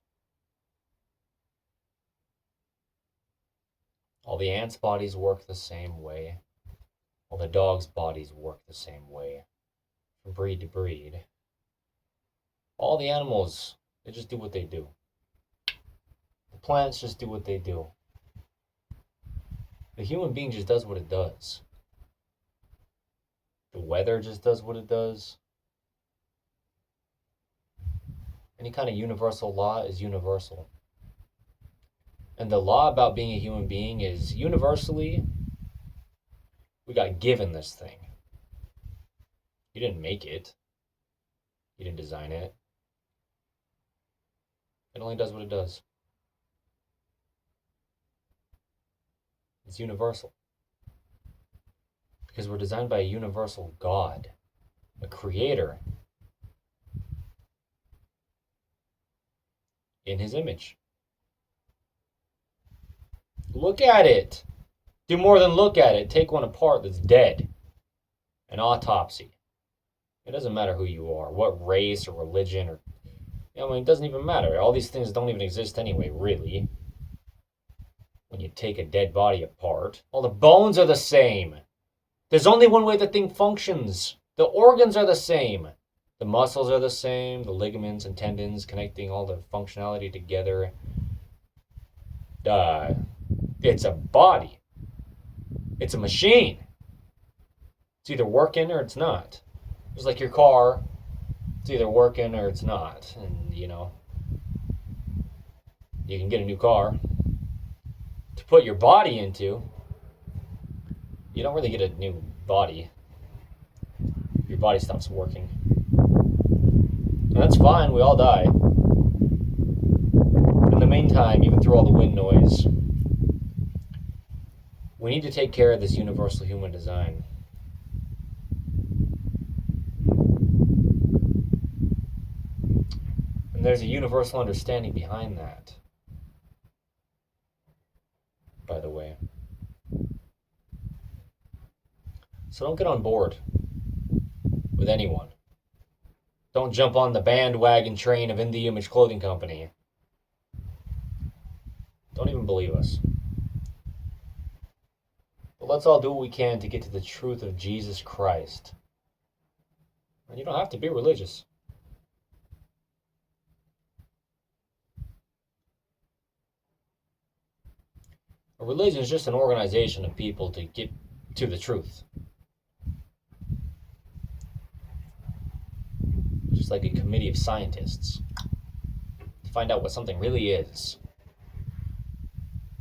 [SPEAKER 1] All the ants' bodies work the same way. All the dogs' bodies work the same way, from breed to breed. All the animals, they just do what they do. The plants just do what they do. The human being just does what it does. The weather just does what it does. Any kind of universal law is universal. And the law about being a human being is universally, we got given this thing. You didn't make it. You didn't design it. It only does what it does. It's universal. Because we're designed by a universal God, a creator, in his image. Look at it. Do more than look at it. Take one apart that's dead. An autopsy. It doesn't matter who you are, what race or religion or... it doesn't even matter. All these things don't even exist anyway, really. When you take a dead body apart, all the bones are the same. There's only one way the thing functions. The organs are the same. The muscles are the same. The ligaments and tendons connecting all the functionality together. It's a body. It's a machine. It's either working or it's not. It's like your car. It's either working or it's not. And, you can get a new car to put your body into. You don't really get a new body. Your body stops working. And that's fine, we all die. But in the meantime, even through all the wind noise, we need to take care of this universal human design. And there's a universal understanding behind that, by the way. So don't get on board with anyone. Don't jump on the bandwagon train of In the Image Clothing Company. Don't even believe us. But let's all do what we can to get to the truth of Jesus Christ. And you don't have to be religious. A religion is just an organization of people to get to the truth. Just like a committee of scientists to find out what something really is.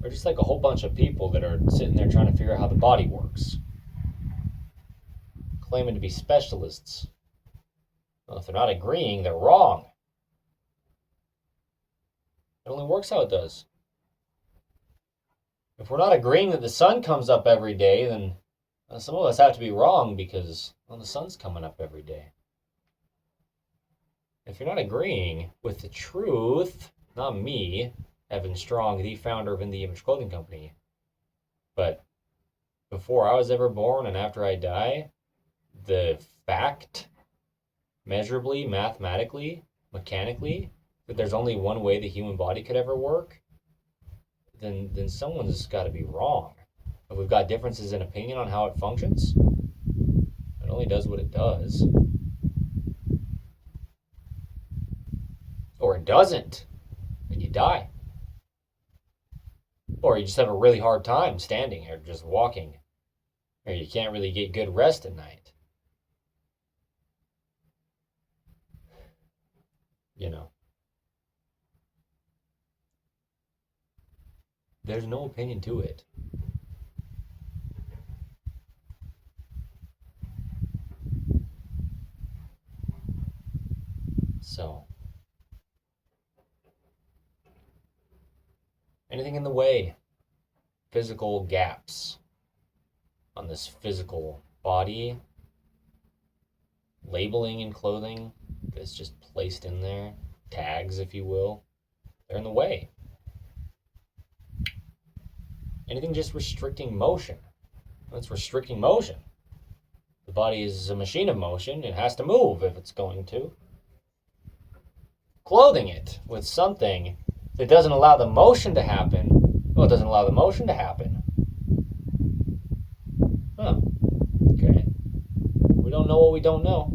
[SPEAKER 1] Or just like a whole bunch of people that are sitting there trying to figure out how the body works. claiming to be specialists. Well, if they're not agreeing, they're wrong. It only works how it does. If we're not agreeing that the sun comes up every day, then some of us have to be wrong because, well, the sun's coming up every day. If you're not agreeing with the truth, not me, Evan Strong, the founder of In the Image Clothing Company, but before I was ever born and after I die, the fact, measurably, mathematically, mechanically, that there's only one way the human body could ever work, then someone's got to be wrong. If we've got differences in opinion on how it functions, it only does what it does. Or it doesn't, and you die. Or you just have a really hard time standing or just walking, or you can't really get good rest at night. You know. There's no opinion to it. So, anything in the way, physical gaps on this physical body, labeling in clothing that's just placed in there, tags, if you will, they're in the way. Anything just restricting motion, that's restricting motion. The body is a machine of motion. It has to move if it's going to. Clothing it with something that doesn't allow the motion to happen, well, it doesn't allow the motion to happen. Huh. Okay. We don't know what we don't know.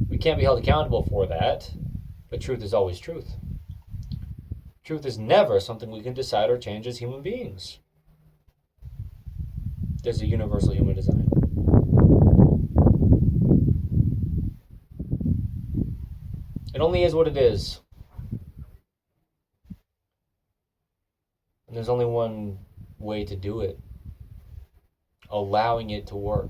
[SPEAKER 1] We can't be held accountable for that, but truth is always truth. Truth is never something we can decide or change as human beings. There's a universal human design. It only is what it is. And there's only one way to do it. Allowing it to work.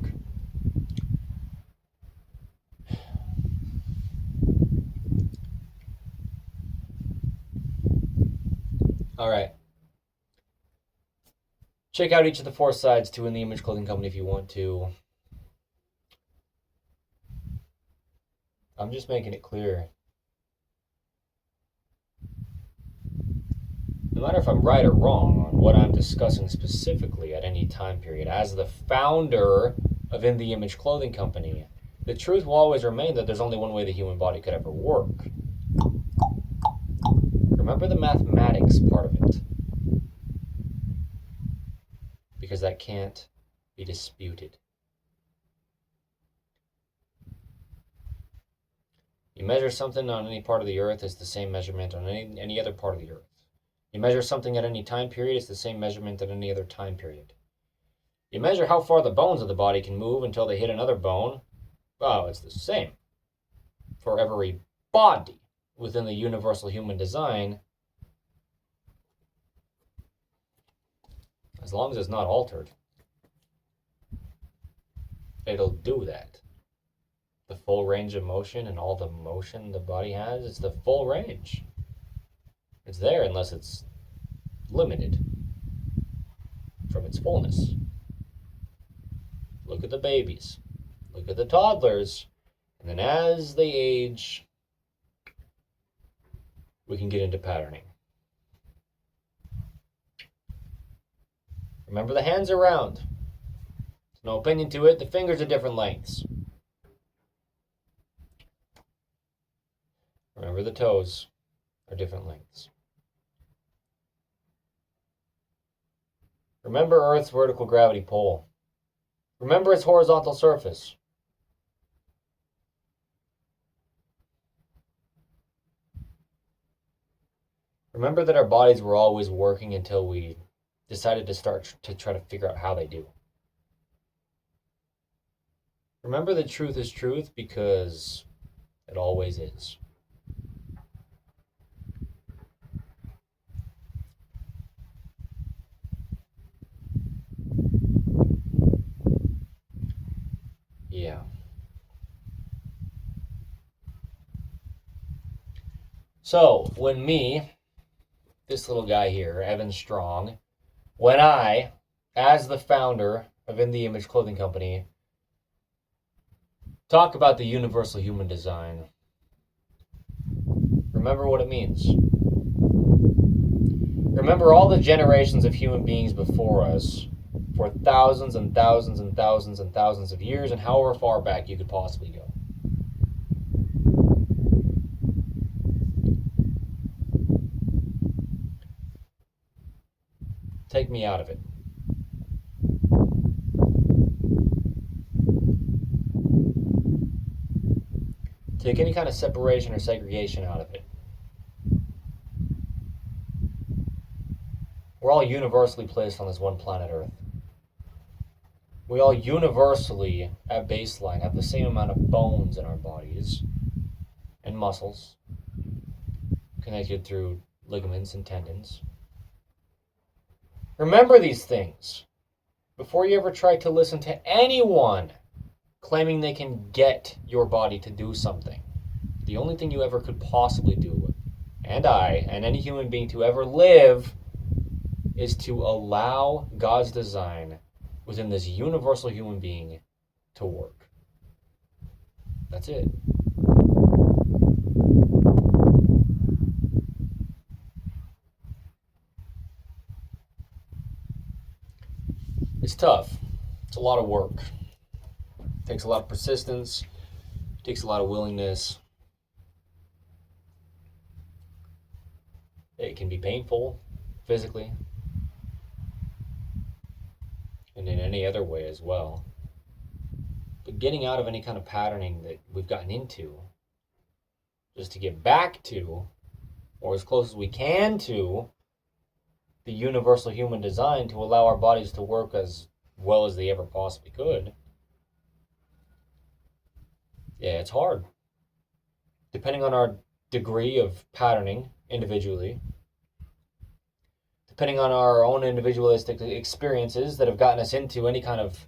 [SPEAKER 1] All right. Check out each of the 4 sides to In the Image Clothing Company if you want to. I'm just making it clear. No matter if I'm right or wrong on what I'm discussing specifically at any time period, as the founder of In the Image Clothing Company, the truth will always remain that there's only one way the human body could ever work. Remember the mathematics part of it, because that can't be disputed. You measure something on any part of the earth, it's the same measurement on any other part of the earth. You measure something at any time period, it's the same measurement at any other time period. You measure how far the bones of the body can move until they hit another bone, well, it's the same for every body within the universal human design, as long as it's not altered. It'll do that. The full range of motion and all the motion the body has, it's the full range. It's there unless it's limited from its fullness. Look at the babies. Look at the toddlers. And then as they age, we can get into patterning. Remember, the hands are round. There's no opinion to it. The fingers are different lengths. Remember, the toes are different lengths. Remember Earth's vertical gravity pull. Remember its horizontal surface. Remember that our bodies were always working until we decided to start to try to figure out how they do. Remember that truth is truth because it always is. Yeah. So, when me, this little guy here, Evan Strong, when I, as the founder of In the Image Clothing Company, talk about the universal human design, remember what it means. Remember all the generations of human beings before us for thousands and thousands and thousands and thousands of years, and however far back you could possibly go. Take me out of it. Take any kind of separation or segregation out of it. We're all universally placed on this one planet Earth. We all universally, at baseline, have the same amount of bones in our bodies and muscles connected through ligaments and tendons. Remember these things before you ever try to listen to anyone claiming they can get your body to do something. The only thing you ever could possibly do, and I, and any human being to ever live, is to allow God's design within this universal human being to work. That's it. It's tough. It's a lot of work. It takes a lot of persistence. It takes a lot of willingness. It can be painful physically and in any other way as well. But getting out of any kind of patterning that we've gotten into, just to get back to, or as close as we can to, the universal human design to allow our bodies to work as well as they ever possibly could. Yeah, it's hard. Depending on our degree of patterning individually, depending on our own individualistic experiences that have gotten us into any kind of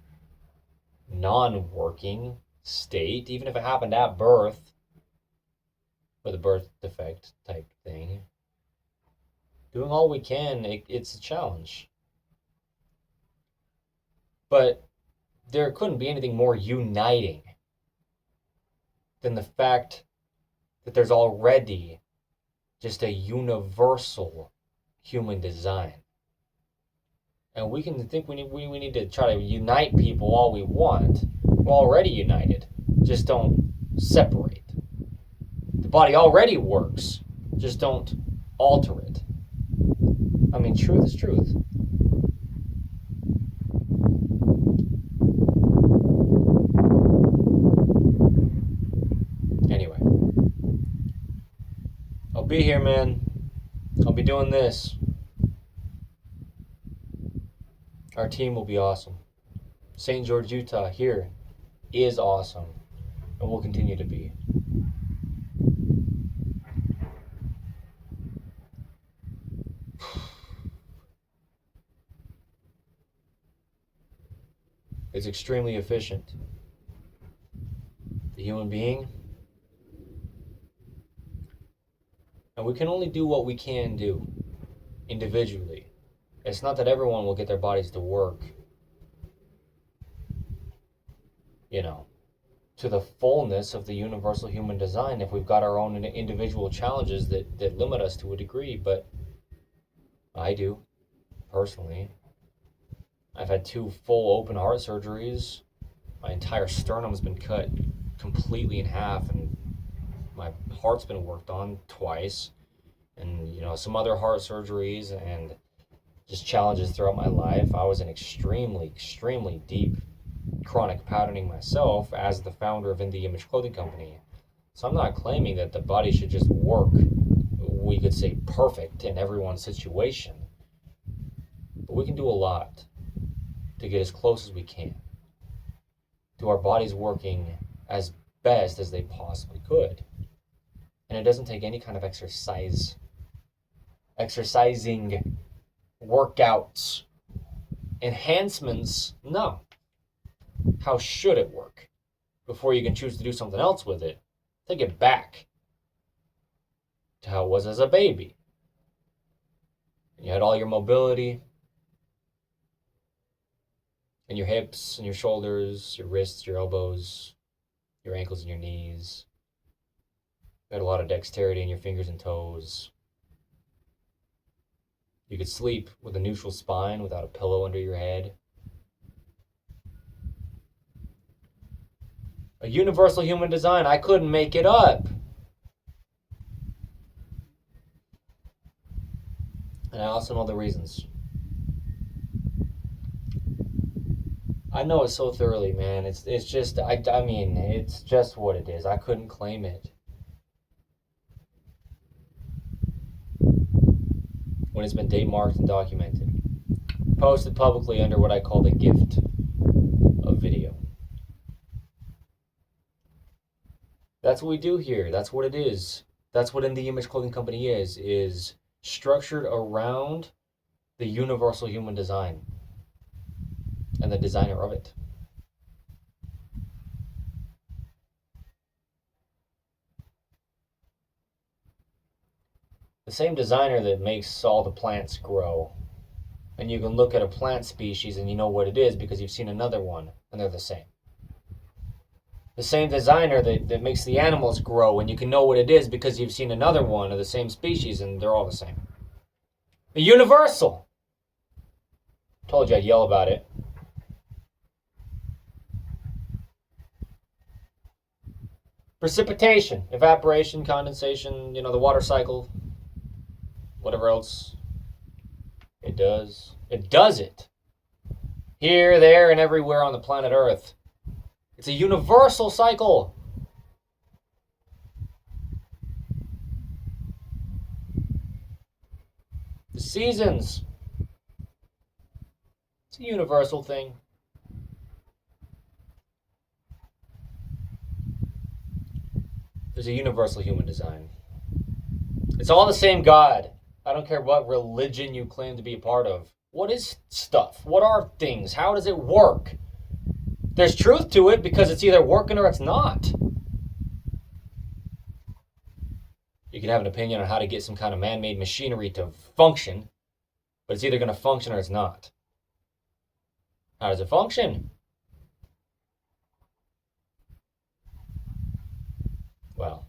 [SPEAKER 1] non-working state, even if it happened at birth, with a birth defect type thing. Doing all we can, it's a challenge. But there couldn't be anything more uniting than the fact that there's already just a universal human design. And we can think we need to try to unite people all we want. We're already united. Just don't separate. The body already works. Just don't alter it. I mean, truth is truth. Anyway, I'll be here, man. I'll be doing this. Our team will be awesome. St. George, Utah, here is awesome, and will continue to be. It's extremely efficient. The human being. And we can only do what we can do individually. It's not that everyone will get their bodies to work, to the fullness of the universal human design if we've got our own individual challenges that limit us to a degree. But I do, personally. I've had 2 full open heart surgeries. My entire sternum's been cut completely in half, and my heart's been worked on twice. And, some other heart surgeries and just challenges throughout my life. I was in extremely, extremely deep chronic patterning myself as the founder of In the Image Clothing Company. So I'm not claiming that the body should just work, we could say, perfect in everyone's situation. But we can do a lot to get as close as we can to our bodies working as best as they possibly could. And it doesn't take any kind of exercising, workouts, enhancements. No. How should it work? Before you can choose to do something else with it, take it back to how it was as a baby. You had all your mobility in your hips and your shoulders, your wrists, your elbows, your ankles and your knees. You had a lot of dexterity in your fingers and toes. You could sleep with a neutral spine without a pillow under your head. A universal human design. I couldn't make it up. And I also know the reasons. I know it so thoroughly, man. It's just, I mean, it's just what it is. I couldn't claim it. When it's been date marked and documented. Posted publicly under what I call the gift of video. That's what we do here. That's what it is. That's what In The Image Clothing Company is structured around the universal human design and the designer of it. The same designer that makes all the plants grow. And you can look at a plant species and you know what it is because you've seen another one and they're the same. The same designer that makes the animals grow and you can know what it is because you've seen another one of the same species and they're all the same. The universal. Told you I'd yell about it. Precipitation, evaporation, condensation, the water cycle, whatever else it does. It does it. Here, there, and everywhere on the planet Earth. It's a universal cycle. The seasons. It's a universal thing. There's a universal human design. It's all the same God. I don't care what religion you claim to be a part of. What is stuff? What are things? How does it work? There's truth to it because it's either working or it's not. You can have an opinion on how to get some kind of man-made machinery to function, but it's either going to function or it's not. How does it function? Well,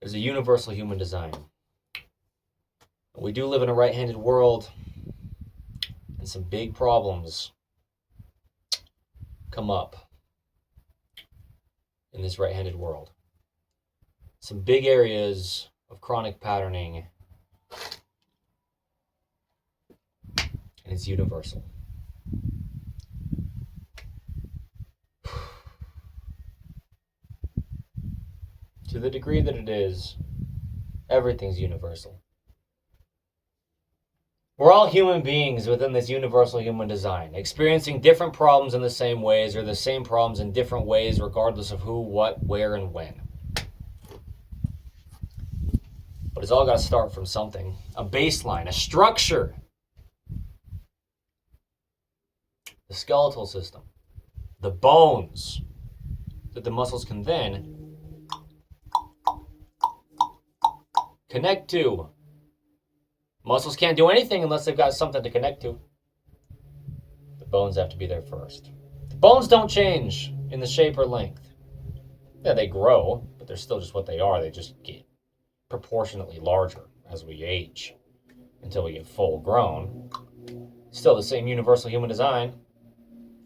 [SPEAKER 1] there's a universal human design. We do live in a right-handed world, and some big problems come up in this right-handed world. Some big areas of chronic patterning, and it's universal. To the degree that it is, everything's universal. We're all human beings within this universal human design, experiencing different problems in the same ways or the same problems in different ways regardless of who, what, where, and when. But it's all got to start from something, a baseline, a structure. The skeletal system, the bones that the muscles can then connect to. Muscles can't do anything unless they've got something to connect to. The bones have to be there first. The bones don't change in the shape or length. Yeah, they grow, but they're still just what they are. They just get proportionately larger as we age until we get full grown. Still the same universal human design.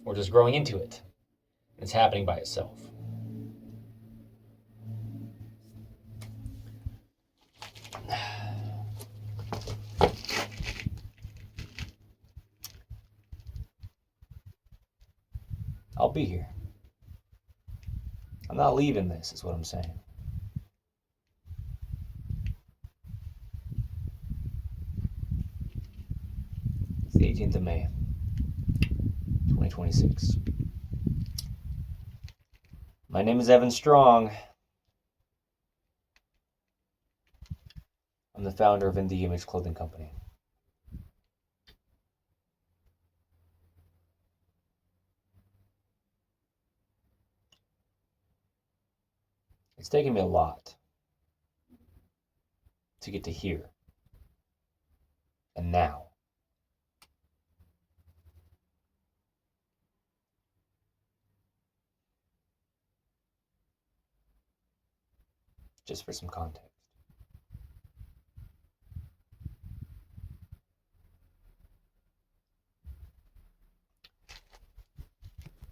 [SPEAKER 1] We're just growing into it. It's happening by itself. I'll be here. I'm not leaving this, is what I'm saying. It's the 18th of May, 2026. My name is Evan Strong. I'm the founder of In The Image Clothing Company. It's taken me a lot to get to here. And now. Just for some context.